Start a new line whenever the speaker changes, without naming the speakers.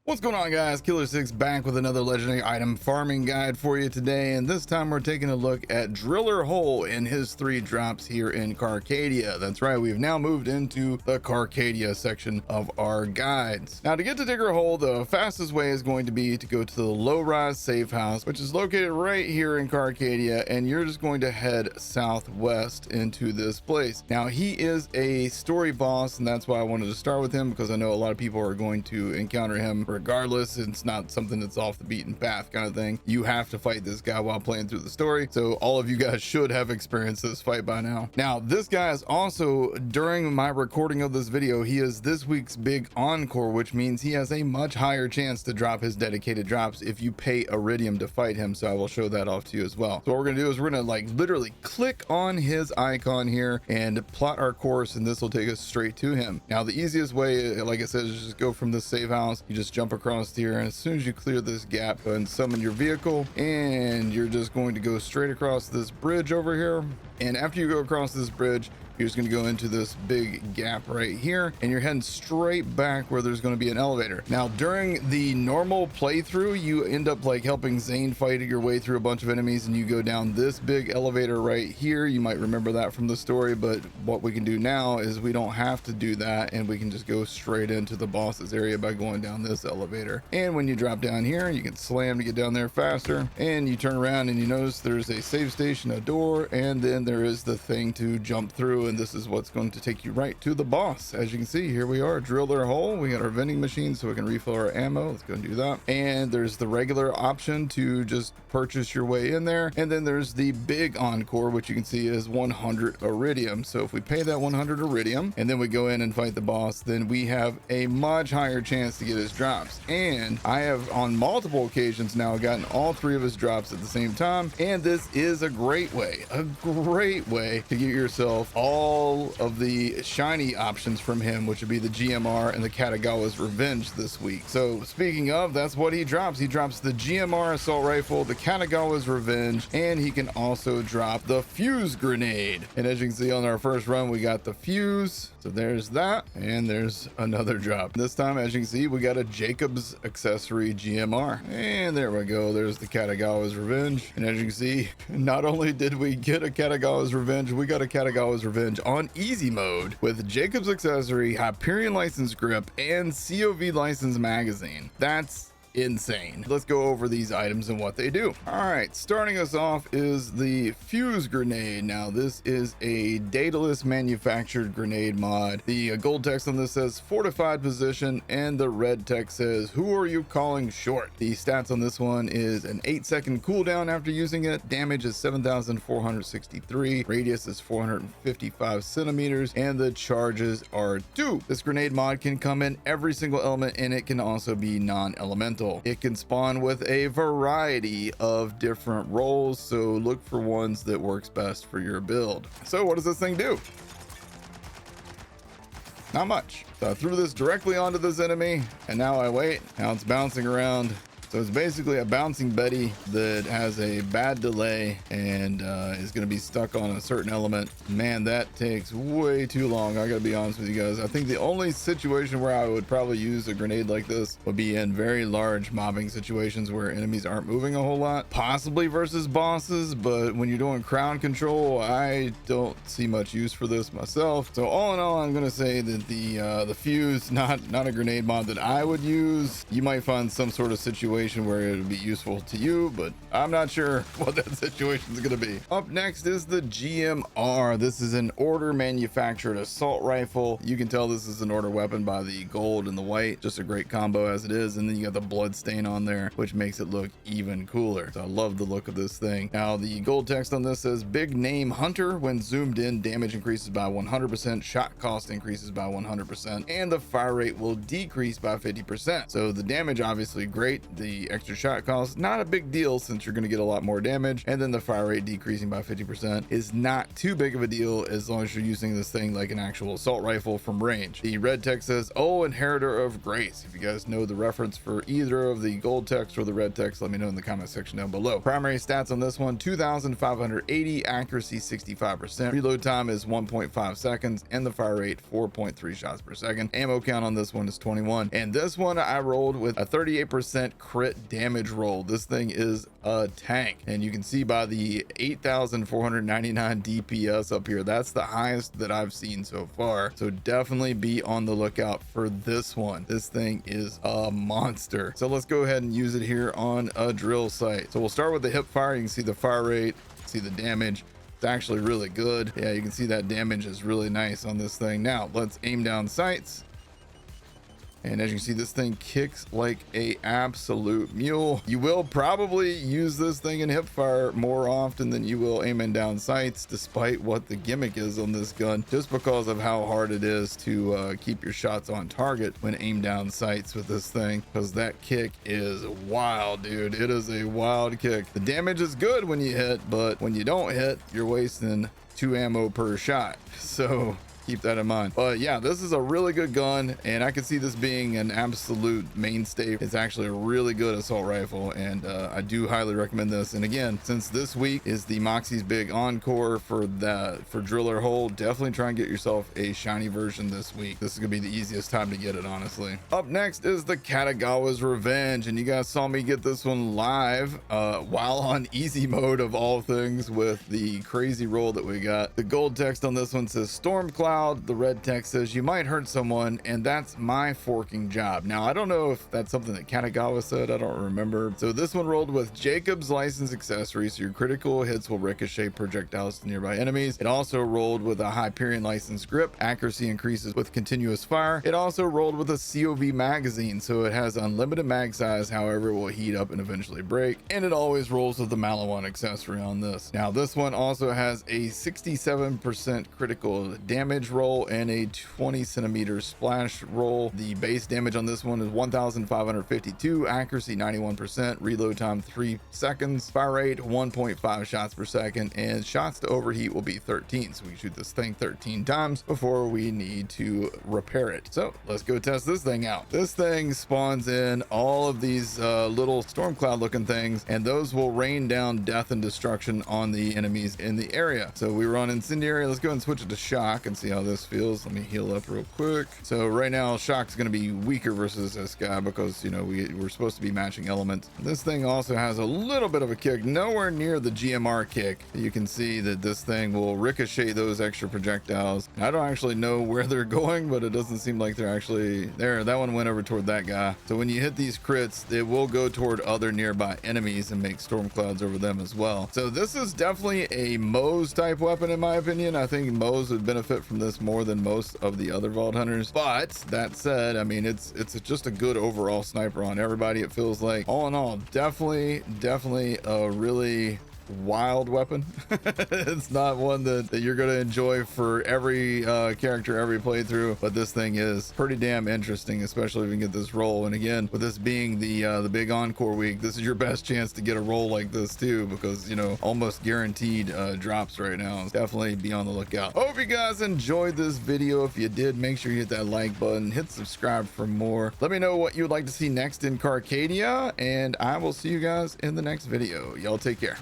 What's going on, guys? Killer6 back with another legendary item farming guide for you today, and this time we're taking a look at Driller Hole and his 3 drops here in Carcadia. That's right, we've now moved into the Carcadia section of our guides. Now, to get to Digger Hole, the fastest way is going to be to go to the low-rise safe house, which is located right here in Carcadia, and you're just going to head southwest into this place. Now, he is a story boss, and that's why I wanted to start with him, because I know a lot of people are going to encounter him regardless. It's not something that's off the beaten path kind of thing. You have to fight this guy while playing through the story, so all of you guys should have experienced this fight by now. Now, this guy is also, during my recording of this video, he is this week's big encore, which means he has a much higher chance to drop his dedicated drops if you pay Iridium to fight him, so I will show that off to you as well. So what we're gonna do is we're gonna like literally click on his icon here and plot our course, and this will take us straight to him. Now, the easiest way, like I said, is just go from the safe house. You just jump across here, and as soon as you clear this gap, go ahead and summon your vehicle, and you're just going to go straight across this bridge over here. And after you go across this bridge, you're just going to go into this big gap right here, and you're heading straight back where there's going to be an elevator. Now, during the normal playthrough, you end up like helping Zane fight your way through a bunch of enemies, and you go down this big elevator right here. You might remember that from the story, but what we can do now is we don't have to do that, and we can just go straight into the boss's area by going down this elevator. And when you drop down here, you can slam to get down there faster, and you turn around and you notice there's a save station, a door, and then there is the thing to jump through, and this is what's going to take you right to the boss. As you can see, here we are, Driller Hole. We got our vending machine so we can refill our ammo. Let's go and do that. And there's the regular option to just purchase your way in there, and then there's the big encore, which you can see is 100 Iridium. So if we pay that 100 Iridium and then we go in and fight the boss, then we have a much higher chance to get his drops. And I have on multiple occasions now gotten all 3 of his drops at the same time, and this is a great way to get yourself all of the shiny options from him, which would be the G.M.R and the Katagawa's Revenge this week. So speaking of, that's what he drops. He drops the G.M.R assault rifle, the Katagawa's Revenge, and he can also drop the fuse grenade. And as you can see on our first run, we got the fuse. So there's that, and there's another drop. This time, as you can see, we got a Jacob's accessory G.M.R. And there we go. There's the Katagawa's Revenge. And as you can see, not only did we get a Katagawa's Revenge, we got a Katagawa's Revenge on easy mode with Jacob's accessory, Hyperion license grip, and COV license magazine. That's insane. Let's go over these items and what they do. All right, starting us off is the fuse grenade. Now, this is a dataless manufactured grenade mod. The gold text on this says fortified position, and the red text says, who are you calling short? The stats on this one is an 8-second cooldown after using it. Damage is 7,463. Radius is 455 centimeters, and the charges are 2. This grenade mod can come in every single element, and it can also be non-elemental. It can spawn with a variety of different roles, so look for ones that works best for your build. So what does this thing do? Not much. So I threw this directly onto this enemy, and now I wait. Now it's bouncing around. So it's basically a bouncing Betty that has a bad delay and is going to be stuck on a certain element. Man, that takes way too long. I gotta be honest with you guys. I think the only situation where I would probably use a grenade like this would be in very large mobbing situations where enemies aren't moving a whole lot, possibly versus bosses. But when you're doing crowd control, I don't see much use for this myself. So all in all, I'm gonna say that the fuse, not a grenade mod that I would use. You might find some sort of situation where it would be useful to you, but I'm not sure what that situation is going to be. Up next is the G.M.R. This is an order manufactured assault rifle. You can tell this is an order weapon by the gold and the white. Just a great combo as it is, and then you got the blood stain on there, which makes it look even cooler. So I love the look of this thing. Now, the gold text on this says big name hunter. When zoomed in, damage increases by 100%, shot cost increases by 100%, and the fire rate will decrease by 50%. So the damage obviously great. The the extra shot cost, not a big deal since you're going to get a lot more damage. And then the fire rate decreasing by 50% is not too big of a deal as long as you're using this thing like an actual assault rifle from range. The red text says, oh, inheritor of grace. If you guys know the reference for either of the gold text or the red text, let me know in the comment section down below. Primary stats on this one, 2,580, accuracy 65%, reload time is 1.5 seconds, and the fire rate 4.3 shots per second. Ammo count on this one is 21, and this one I rolled with a 38% crit damage roll. This thing is a tank, and you can see by the 8,499 DPS up here, that's the highest that I've seen so far. So definitely be on the lookout for this one. This thing is a monster. So let's go ahead and use it here on a drill site. So we'll start with the hip fire. You can see the fire rate, see the damage. It's actually really good. Yeah, you can see that damage is really nice on this thing. Now let's aim down sights. And as you can see, this thing kicks like a absolute mule. You will probably use this thing in hip fire more often than you will aiming down sights, despite what the gimmick is on this gun, just because of how hard it is to keep your shots on target when aimed down sights with this thing, because that kick is wild, dude. It is a wild kick. The damage is good when you hit, but when you don't hit, you're wasting 2 ammo per shot. So keep that in mind. But yeah, this is a really good gun, and I can see this being an absolute mainstay. It's actually a really good assault rifle, and I do highly recommend this. And again, since this week is the Moxxi's big encore for Driller Hole, definitely try and get yourself a shiny version this week. This is gonna be the easiest time to get it, honestly. Up next is the Katagawa's Revenge, and you guys saw me get this one live while on easy mode of all things with the crazy roll that we got. The gold text on this one says Storm Cloud. The red text says you might hurt someone, and that's my forking job. Now I don't know if that's something that Katagawa said, I don't remember. So this one rolled with Jacob's license accessory, so your critical hits will ricochet projectiles to nearby enemies. It also rolled with a Hyperion license grip, accuracy increases with continuous fire. It also rolled with a COV magazine, so it has unlimited mag size, however it will heat up and eventually break, and it always rolls with the Malawan accessory on this. Now this one also has a 67% critical damage roll and a 20 centimeter splash roll. The base damage on this one is 1,552, accuracy 91%, reload time 3 seconds, fire rate 1.5 shots per second, and shots to overheat will be 13. So we can shoot this thing 13 times before we need to repair it. So let's go test this thing out. This thing spawns in all of these little storm cloud looking things, and those will rain down death and destruction on the enemies in the area. So we were on incendiary. Let's go and switch it to shock and see how this feels. Let me heal up real quick. So right now shock's going to be weaker versus this guy because, you know, we're supposed to be matching elements. This thing also has a little bit of a kick, nowhere near the G.M.R kick. You can see that this thing will ricochet those extra projectiles. I don't actually know where they're going, but it doesn't seem like they're actually there. That one went over toward that guy. So when you hit these crits, it will go toward other nearby enemies and make storm clouds over them as well. So this is definitely a Moe's type weapon in my opinion. I think Moe's would benefit from this more than most of the other Vault Hunters. But that said, I mean, it's just a good overall sniper on everybody. It feels like all in all, definitely a really wild weapon. It's not one that you're going to enjoy for every character, every playthrough, but this thing is pretty damn interesting, especially if you can get this roll. And again, with this being the big encore week, this is your best chance to get a roll like this too, because, you know, almost guaranteed drops right now. Definitely be on the lookout. Hope you guys enjoyed this video. If you did, make sure you hit that like button, hit subscribe for more. Let me know what you would like to see next in Carcadia, and I will see you guys in the next video. Y'all take care.